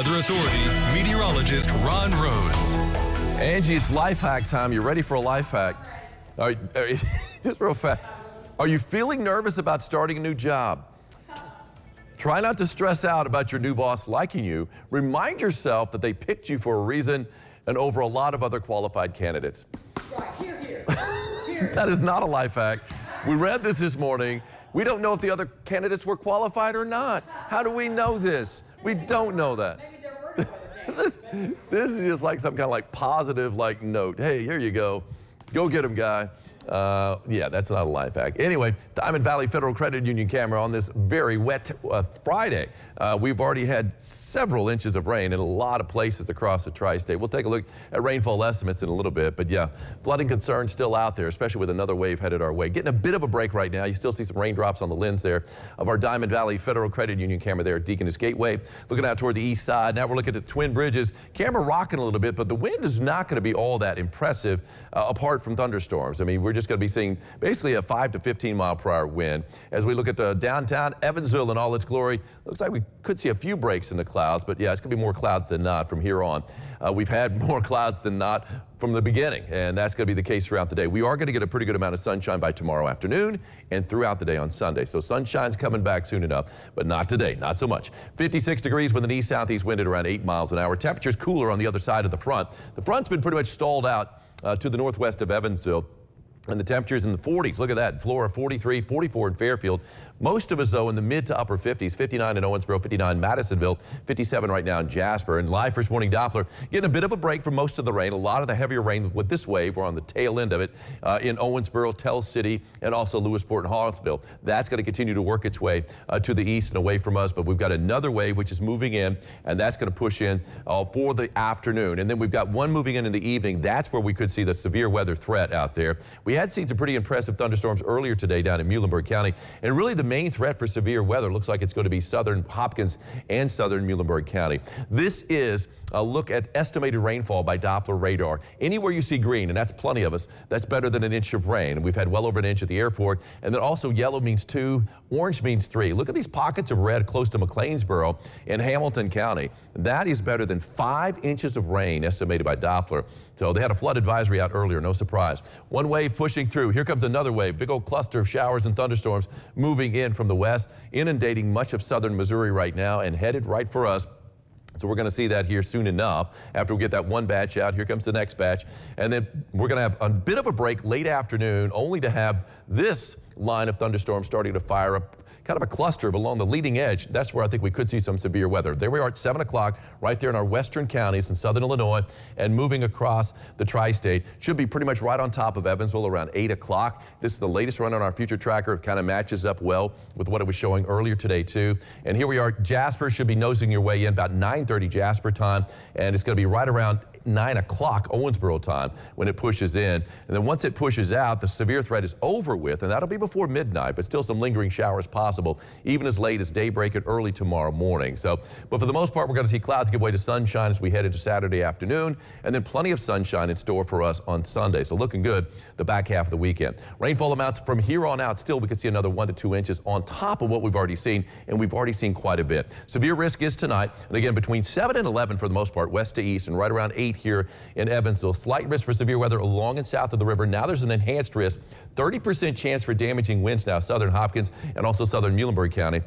Weather Authority meteorologist Ron Rhodes. Angie, it's life hack time. You ready for a life hack? Just real fast. Are you feeling nervous about starting a new job? Try not to stress out about your new boss liking you. Remind yourself that they picked you for a reason and over a lot of other qualified candidates. Right, here. That is not a life hack. We read this morning. We don't know if the other candidates were qualified or not. How do we know this? We don't know that. Maybe they're working with it. This is just like some kind of like positive like note. Hey, here you go. Go get him, guy. Yeah, that's not a life hack. Anyway, Diamond Valley Federal Credit Union camera on this very wet Friday. We've already had several inches of rain in a lot of places across the tri-state. We'll take a look at rainfall estimates in a little bit, but yeah, flooding concerns still out there, especially with another wave headed our way. Getting a bit of a break right now. You still see some raindrops on the lens there of our Diamond Valley Federal Credit Union camera there at Deaconess Gateway. Looking out toward the east side. Now we're looking at the Twin Bridges. Camera rocking a little bit, but the wind is not going to be all that impressive apart from thunderstorms. I mean, we're just going to be seeing basically a 5 to 15 mile per hour wind. As we look at downtown Evansville in all its glory, looks like we could see a few breaks in the clouds, but yeah, it's going to be more clouds than not from here on. We've had more clouds than not from the beginning, and that's going to be the case throughout the day. We are going to get a pretty good amount of sunshine by tomorrow afternoon and throughout the day on Sunday. So sunshine's coming back soon enough, but not today, not so much. 56 degrees with an east-southeast wind at around 8 miles an hour. Temperatures cooler on the other side of the front. The front's been pretty much stalled out to the northwest of Evansville. And the temperatures in the 40s. Look at that. Flora 43, 44 in Fairfield. Most of us, though, in the mid to upper 50s. 59 in Owensboro, 59 in Madisonville, 57 right now in Jasper. And live first morning Doppler getting a bit of a break from most of the rain. A lot of the heavier rain with this wave. We're on the tail end of it in Owensboro, Tell City, and also Lewisport and Hallsville. That's going to continue to work its way to the east and away from us. But we've got another wave which is moving in, and that's going to push in for the afternoon. And then we've got one moving in the evening. That's where we could see the severe weather threat out there. We had seen some pretty impressive thunderstorms earlier today down in Muhlenberg County. And really the main threat for severe weather looks like it's going to be southern Hopkins and southern Muhlenberg County. This is a look at estimated rainfall by Doppler radar. Anywhere you see green, and that's plenty of us, that's better than an inch of rain. And we've had well over an inch at the airport. And then also yellow means 2, orange means 3. Look at these pockets of red close to McLeansboro in Hamilton County. That is better than 5 inches of rain estimated by Doppler. So they had a flood advisory out earlier, no surprise. One wave pushing through. Here comes another wave. Big old cluster of showers and thunderstorms moving in from the west, inundating much of southern Missouri right now and headed right for us. So we're going to see that here soon enough. After we get that one batch out, here comes the next batch. And then we're going to have a bit of a break late afternoon, only to have this line of thunderstorms starting to fire up. Kind of a cluster along the leading edge. That's where I think we could see some severe weather. There we are at 7 o'clock right there in our western counties in southern Illinois and moving across the tri-state. Should be pretty much right on top of Evansville around 8 o'clock. This is the latest run on our future tracker. It kind of matches up well with what it was showing earlier today too. And here we are. Jasper should be nosing your way in about 9:30 Jasper time, and it's going to be right around 9 o'clock Owensboro time when it pushes in. And then once it pushes out, the severe threat is over with, and that'll be before midnight, but still some lingering showers possible, even as late as daybreak and early tomorrow morning. So, but for the most part, we're going to see clouds give way to sunshine as we head into Saturday afternoon, and then plenty of sunshine in store for us on Sunday. So looking good the back half of the weekend. Rainfall amounts from here on out, still we could see another 1 to 2 inches on top of what we've already seen, and we've already seen quite a bit. Severe risk is tonight, and again, between 7 and 11 for the most part, west to east, and right around 8 here in Evansville. Slight risk for severe weather along and south of the river. Now there's an enhanced risk. 30% chance for damaging winds now, southern Hopkins and also southern Muhlenberg County.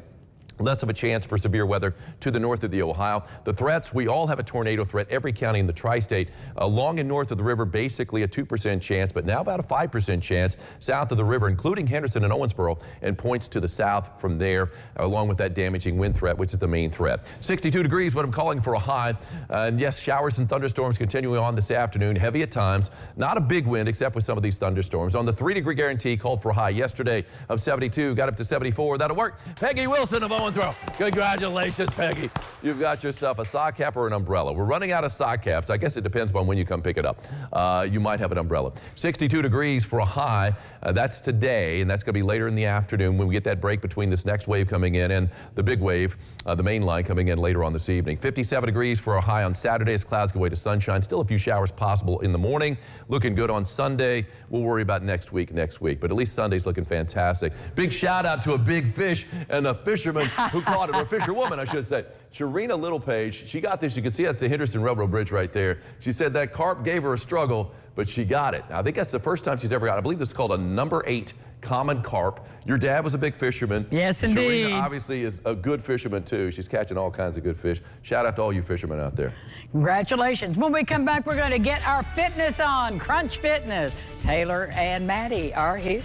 Less of a chance for severe weather to the north of the Ohio. The threats, we all have a tornado threat, every county in the tri-state. Along and north of the river, basically a 2% chance, but now about a 5% chance south of the river, including Henderson and Owensboro, and points to the south from there, along with that damaging wind threat, which is the main threat. 62 degrees, what I'm calling for a high. And yes, showers and thunderstorms continuing on this afternoon, heavy at times. Not a big wind, except with some of these thunderstorms. On the 3-degree guarantee, called for a high yesterday of 72, got up to 74. That'll work. Peggy Wilson of Owensboro. Congratulations, Peggy. You've got yourself a sock cap or an umbrella. We're running out of sock caps. I guess it depends on when you come pick it up. You might have an umbrella. 62 degrees for a high. That's today, and that's going to be later in the afternoon when we get that break between this next wave coming in and the big wave, the main line coming in later on this evening. 57 degrees for a high on Saturday as clouds go away to sunshine. Still a few showers possible in the morning. Looking good on Sunday. We'll worry about next week, but at least Sunday's looking fantastic. Big shout out to a big fish and a fisherman who caught it, or fisherwoman, I should say. SHIREENA LITTLEPAGE, she got this. You can see that's the Henderson Railroad Bridge right there. She said that carp gave her a struggle, but she got it. Now, I think that's the first time she's ever got it. I believe this is called a number 8 common carp. Your dad was a big fisherman. Yes, indeed. SHIREENA obviously is a good fisherman, too. She's catching all kinds of good fish. Shout out to all you fishermen out there. Congratulations. When we come back, we're going to get our fitness on. Crunch Fitness. Taylor and Maddie are here.